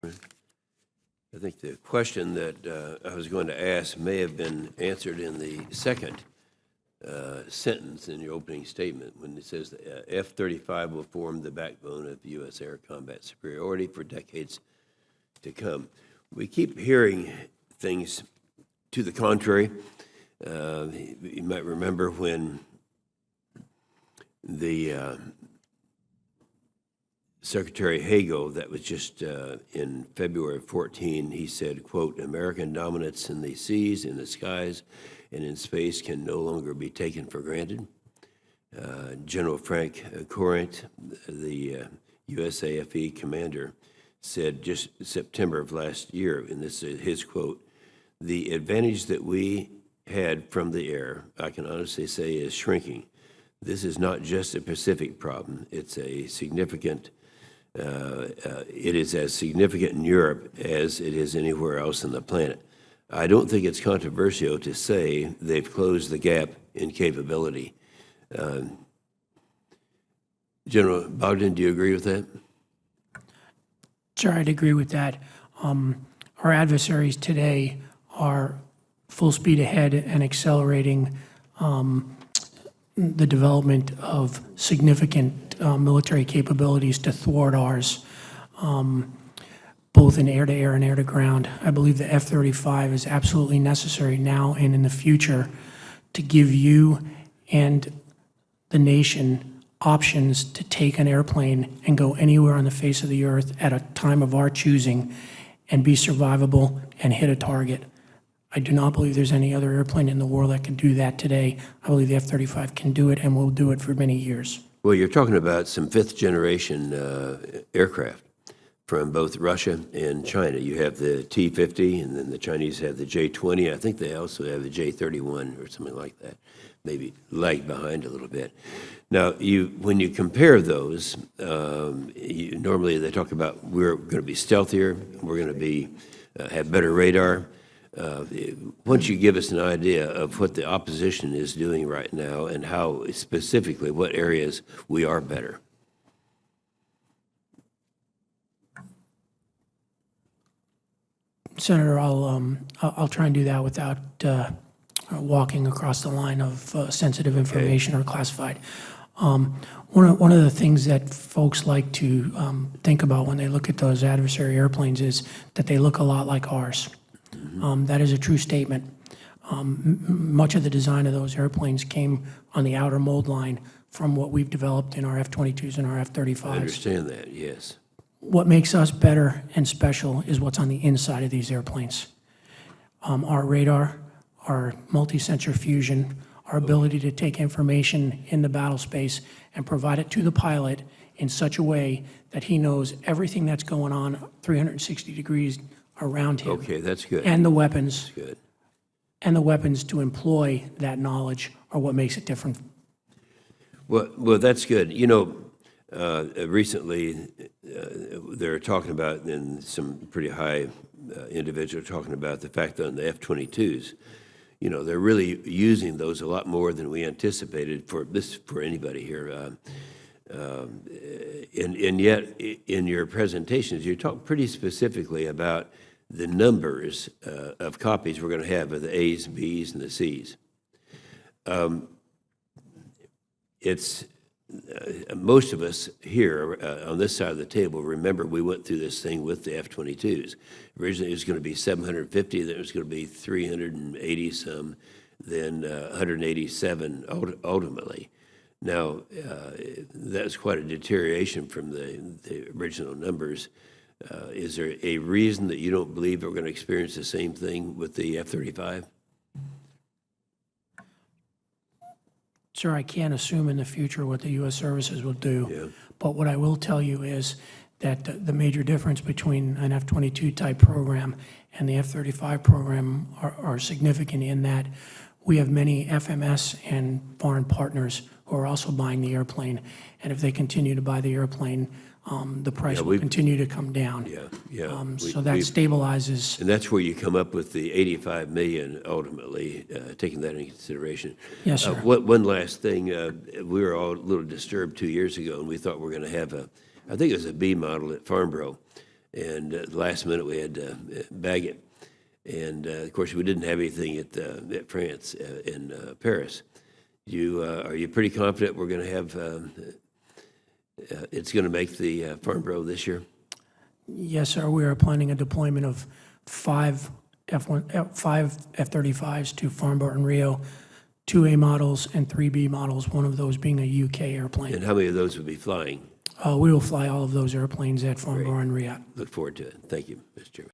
I think the question that I was going to ask may have been answered in the second sentence in your opening statement when it says the F-35 will form the backbone of U.S. air combat superiority for decades to come. We keep hearing things to the contrary. You might remember when the Secretary Hagel, that was just in February of 14, he said, quote, American dominance in the seas, in the skies, and in space can no longer be taken for granted. General Frank Courant, the USAF commander, said just September of last year, and this is his quote, the advantage that we had from the air, I can honestly say, is shrinking. This is not just a Pacific problem. It's a significant it is as significant in Europe as it is anywhere else on the planet. I don't think it's controversial to say they've closed the gap in capability. General Bogdan, do you agree with that? Sure, I'd agree with that. Our adversaries today are full speed ahead and accelerating the development of significant military capabilities to thwart ours, both in air-to-air and air-to-ground. I believe the F-35 is absolutely necessary now and in the future to give you and the nation options to take an airplane and go anywhere on the face of the earth at a time of our choosing and be survivable and hit a target. I do not believe there's any other airplane in the world that can do that today. I believe the F-35 can do it and will do it for many years. Well, you're talking about some fifth-generation aircraft from both Russia and China. You have the T-50, and then the Chinese have the J-20. I think they also have the J-31 or something like that, maybe lagged behind a little bit. Now, when you compare those, normally they talk about we're going to be stealthier, we're going to be have better radar. Once you give us an idea of what the opposition is doing right now and how specifically what areas we are better. Senator, I'll try and do that without walking across the line of sensitive information or classified. One of the things that folks like to think about when they look at those adversary airplanes is that they look a lot like ours. That is a true statement. Much of the design of those airplanes came on the outer mold line from what we've developed in our F-22s and our F-35s. I understand that, yes. What makes us better and special is what's on the inside of these airplanes. Our radar, our multi-sensor fusion, our ability to take information in the battle space and provide it to the pilot in such a way that he knows everything that's going on 360 degrees around him. Okay, that's good. And the weapons. That's good. And the weapons to employ that knowledge are what makes it different. Well, that's good. You know, recently they're talking about, and some pretty high individuals talking about the fact that on the F-22s, you know, they're really using those a lot more than we anticipated for anybody here. And yet, in your presentations, you talk pretty specifically about the numbers of copies we're going to have of the A's, B's, and the C's. It's most of us here on this side of the table remember we went through this thing with the F-22s. Originally, it was going to be 750, then it was going to be 380 some, then 187 ultimately. Now, that's quite a deterioration from the original numbers. Is there a reason that you don't believe we're going to experience the same thing with the F-35? Sir, I can't assume in the future what the U.S. services will do. Yeah. But what I will tell you is that the major difference between an F-22 type program and the F-35 program are significant in that we have many FMS and foreign partners who are also buying the airplane. And if they continue to buy the airplane, the price will continue to come down. So that stabilizes. And that's where you come up with the $85 million ultimately, taking that into consideration. Yes, sir. One last thing, we were all a little disturbed 2 years ago, and we thought we were going to have I think it was a B model at Farnborough, and last minute we had to bag it. And of course, we didn't have anything at France in Paris. Are you pretty confident we're going to have? It's going to make the Farm Bureau this year? Yes, sir. We are planning a deployment of five F-35s to Farnborough and Rio, 2A models and 3B models, one of those being a UK airplane. And how many of those would be flying? We will fly all of those airplanes at Farnborough and Rio. Look forward to it. Thank you, Mr. Chairman.